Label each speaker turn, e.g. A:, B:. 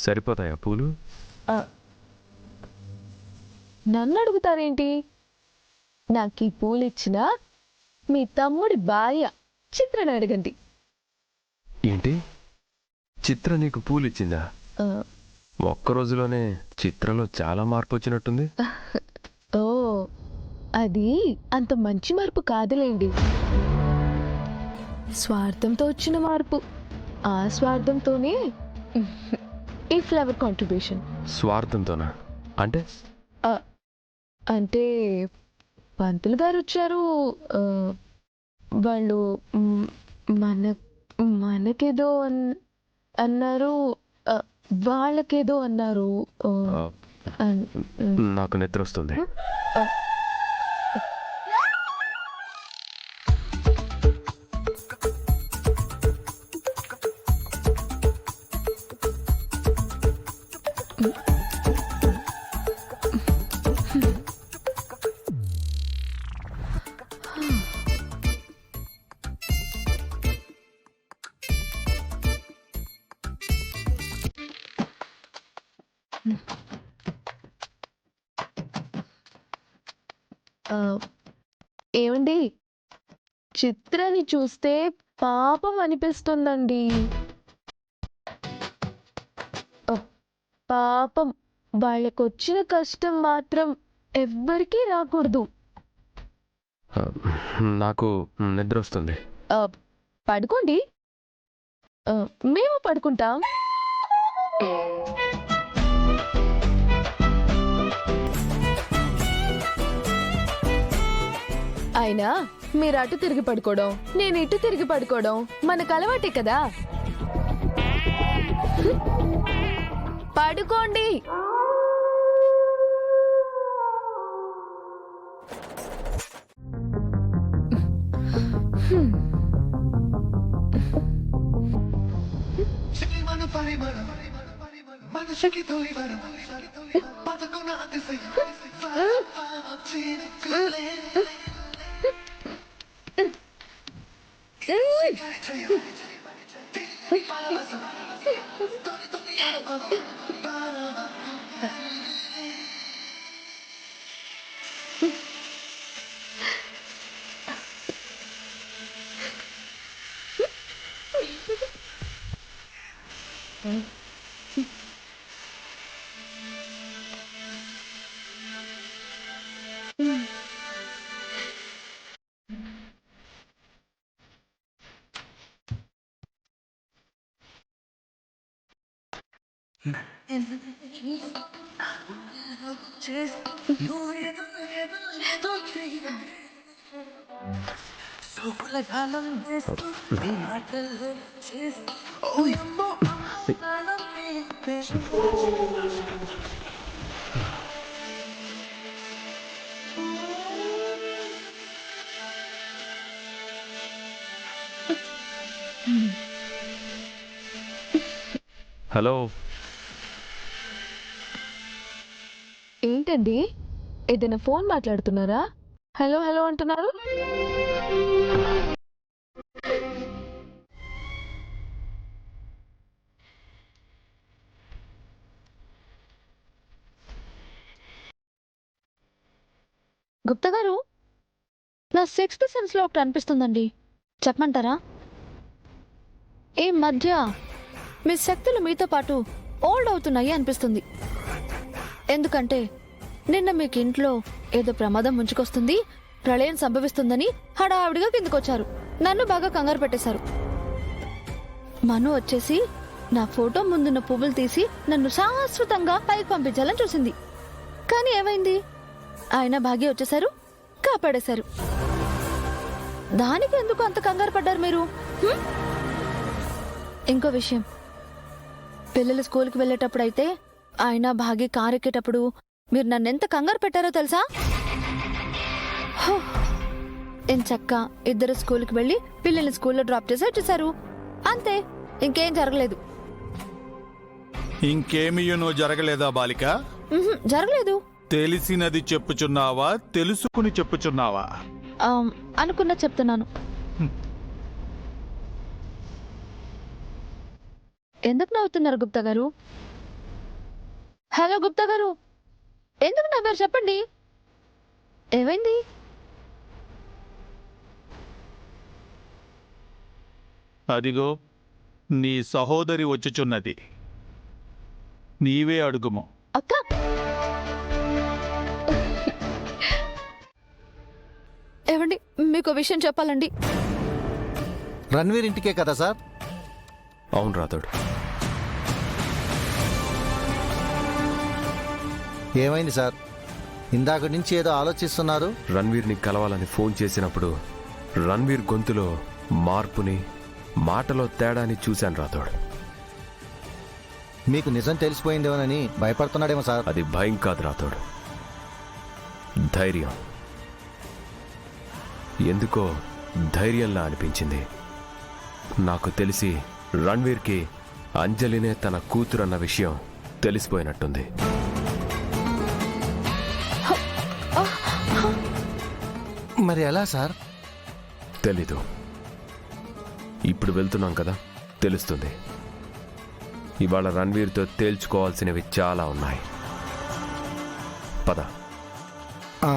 A: సరిపోతాయా పూలు?
B: నన్ను అడుగుతారేంటి? నాకు ఈ పూలు ఇచ్చిన మీ తమ్ముడి భార్య చిత్రని అడగండి.
A: ఏంటి, చిత్ర నీకు పూలు ఇచ్చిందా? ఒక్క రోజులోనే చిత్రలో చాలా మార్పు వచ్చినట్టుంది.
B: ఓ, అది అంత మంచి మార్పు కాదులేండి, స్వార్థంతో వచ్చిన మార్పు. ఆ స్వార్థంతోనే ఈ ఫ్లవర్ కాంట్రిబ్యూషన్.
A: స్వార్థంతోనా? అంటే
B: అంటే పంతులు గారు వచ్చారు, వాళ్ళు మనకేదో అన్నారు, వాళ్ళకేదో అన్నారు.
A: నాకు నిద్ర వస్తుంది.
B: ఏమండి, చిత్రాన్ని చూస్తే పాపం అనిపిస్తుందండి. పాపం, వాళ్ళకొచ్చిన కష్టం మాత్రం ఎవ్వరికీ రాకూడదు.
A: నాకు నిద్ర వస్తుంది.
B: పడుకోండి, మేము పడుకుంటాం. అయినా మీరు అటు తిరిగి పడుకోవడం, నేను ఇటు తిరిగి పడుకోవడం మనకు అలవాటే కదా. పడుకోండి.
A: హలో,
B: ఏంటండి, ఏదైనా ఫోన్ మాట్లాడుతున్నారా? హలో హలో అంటున్నారు.
C: గుప్తా గారు, నా సిక్స్త్ సెన్స్లో ఒకటి అనిపిస్తుందండి, చెప్పమంటారా? ఈ మధ్య మీ శక్తులు మీతో పాటు ఓల్డ్ అవుతున్నాయి అనిపిస్తుంది. ఎందుకంటే నిన్న మీకు ఇంట్లో ఏదో ప్రమాదం ముంచుకొస్తుంది, ప్రళయం సంభవిస్తుందని హడావిడిగా కిందకొచ్చారు. నన్ను బాగా కంగారు పెట్టేశారు. మను వచ్చేసి నా ఫోటో ముందున్న పువ్వులు తీసి నన్ను శాశ్వతంగా పైకి పంపించాలని చూసింది. కానీ ఏమైంది? ఆయన భాగ్య వచ్చేశారు, కాపాడేశారు. దానికి ఎందుకు అంత కంగారు పడ్డారు మీరు? ఇంకో విషయం, పిల్లలు స్కూల్కి వెళ్ళేటప్పుడు అయితే ఆయన భాగ్య కారు ఎక్కేటప్పుడు మీరు నన్నెంత కంగారు పెట్టారో తెలుసా? ఎంచక్క ఇద్దరు స్కూల్కి వెళ్ళి పిల్లల్ని స్కూల్లో డ్రాప్ చేసి వచ్చేసారు. అంతే, ఇంకేం జరగలేదు.
D: ఇంకేమీనో జరగలేదా బాలిక?
C: జరగలేదు.
D: తెలిసినది చెప్పుచున్నావా, తెలుసుకుని చెప్పుచున్నావా?
C: అనుకున్నా చెప్తున్నాను. ఎందుకు నవ్వుతున్నారు గుప్తా గారు? హలో గుప్తా గారు, ఎందుకు నవ్వారు చెప్పండి, ఏమైంది?
D: అదిగో నీ సహోదరి వచ్చుచున్నది, నీవే అడుగుము.
C: అక్క, ఏవండి మీకు విషయం చెప్పాలండి.
E: రణ్వీర్ ఇంటికే కదా సార్?
A: అవును రాథోడ్.
E: ఏమైంది సార్? ఇందాక నుంచి ఏదో ఆలోచిస్తున్నారు.
A: రణ్వీర్ని కలవాలని ఫోన్ చేసినప్పుడు రణ్వీర్ గొంతులో మార్పుని, మాటలో తేడాని చూశాను రాథోడ్.
E: మీకు నిజం తెలిసిపోయిందేమోనని భయపడుతున్నాడేమో సార్.
A: అది భయం కాదు రాథోడ్, ధైర్యం. ఎందుకో ధైర్యంలా అనిపించింది. నాకు తెలిసి రణ్వీర్కి అంజలినే తన కూతురన్న విషయం తెలిసిపోయినట్టుంది.
E: మరి ఎలా సార్?
A: తెలీదు. ఇప్పుడు వెళ్తున్నాం కదా, తెలుస్తుంది. ఇవాళ రణ్వీర్తో తేల్చుకోవాల్సినవి చాలా ఉన్నాయి. పద.
E: ఆ.